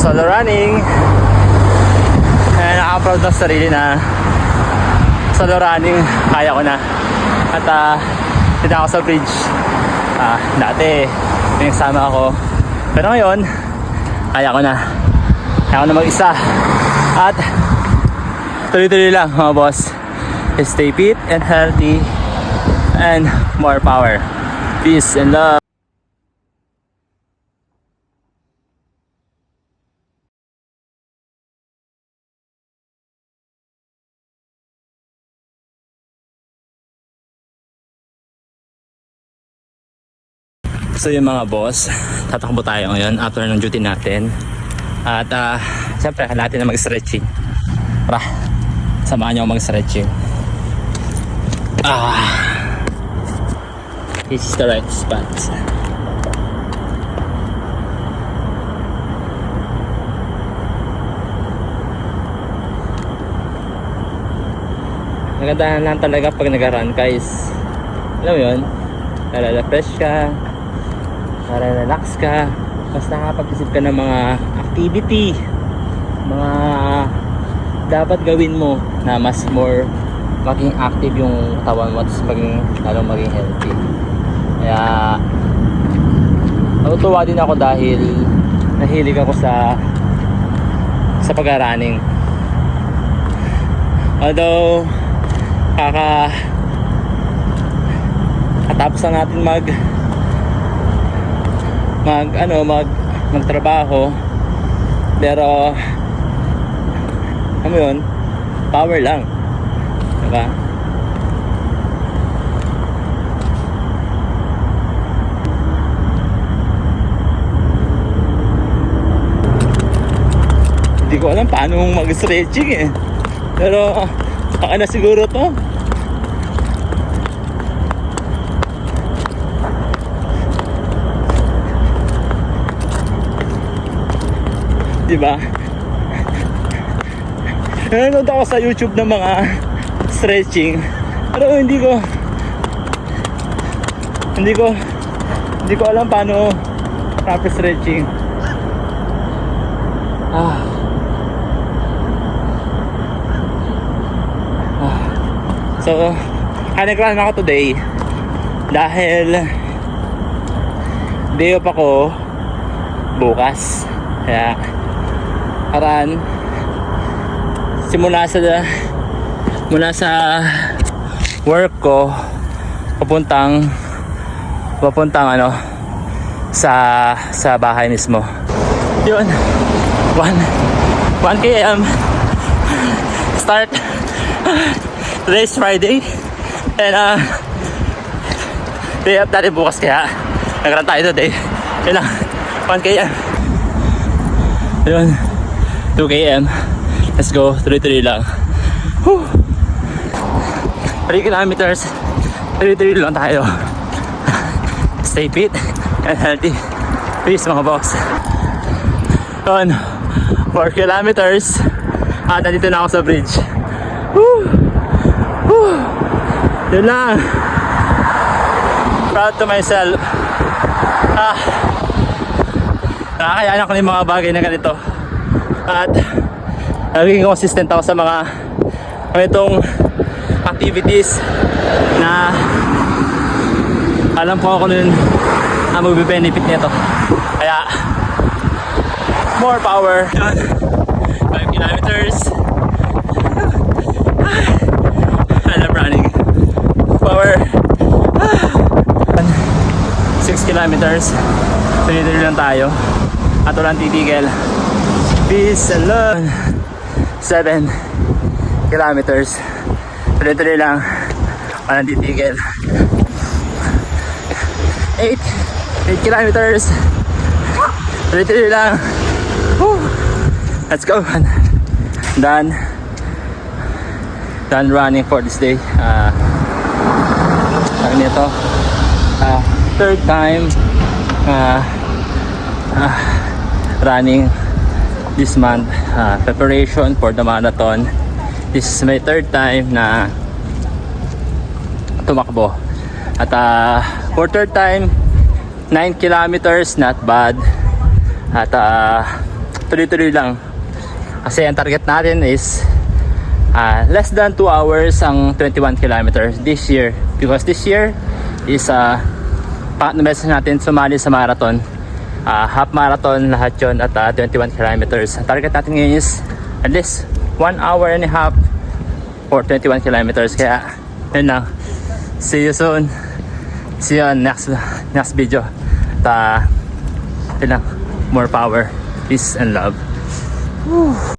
solo running. And nakaka-proud ng sarili na solo running, kaya ko na. At dito ako sa bridge. Dati may kasama ako, pero ngayon kaya ko na mag-isa. At tuloy-tuloy lang mga boss. Stay fit and healthy and more power. Peace and love. So yung mga boss, tatakbo tayo ngayon after ng duty natin. At siyempre natin na mag-stretching. Tara, samahan nyo ako mag-stretching. This is the right spot. Nagandahan lang talaga pag nag-run guys. Alam mo yun, nalala-fresh ka, nalala-relax ka, mas nakapag-isip ka ng mga activity, mga dapat gawin mo na mas more maging active yung katawan mo, at lalong maging healthy. Kaya natutuwa din ako dahil nahilig ako sa pag-running. Although katapos na natin magtrabaho, pero ano yun, power lang, diba? Hindi ko alam paano mag-stretching eh, pero baka na siguro to. Diba? Nanonood ako sa YouTube ng mga stretching, pero hindi ko alam paano proper stretching. So nag-run ako today dahil day off ako bukas. Kaya run mula sa work ko papuntang sa bahay mismo. Yun, 1 km start. Today's Friday and day up natin bukas, kaya nag-run tayo today. Yun lang, 1 km. Yun, 2 km. Let's go, tuloy-tuloy lang. 3 kilometers, tuloy-tuloy lang tayo. Stay fit and healthy. Peace mga box. Yun, 4 kilometers. At nandito na ako sa bridge. Yun lang. Proud to myself. Nakakayaan ako ng mga bagay na ganito. At naging consistent ako sa mga ganitong activities na alam ko ako nun ang magbe-benefit nito. Kaya more power. 5 kilometers. I love running. Power. 6 kilometers. Tuloy-tuloy lang tayo at walang titigil. Peace and love. 7 kilometers. Tuloy-tuloy lang, walang titigil. 8 kilometers. Tuloy-tuloy lang. Let's go. Done running for this day. Third time running this month. Preparation for the marathon. This is my third time na tumakbo. At for third time, 9 kilometers, not bad. At tuloy-tuloy lang. Kasi ang target natin is less than 2 hours ang 21 kilometers this year. Because this year is pangatlo beses natin sumali sa marathon. Half marathon lahat yun at 21 kilometers. Ang target natin ngayon is at least 1 hour and a half for 21 kilometers. Kaya yun lang. See you soon. See you on next video. Yun lang. More power, peace and love.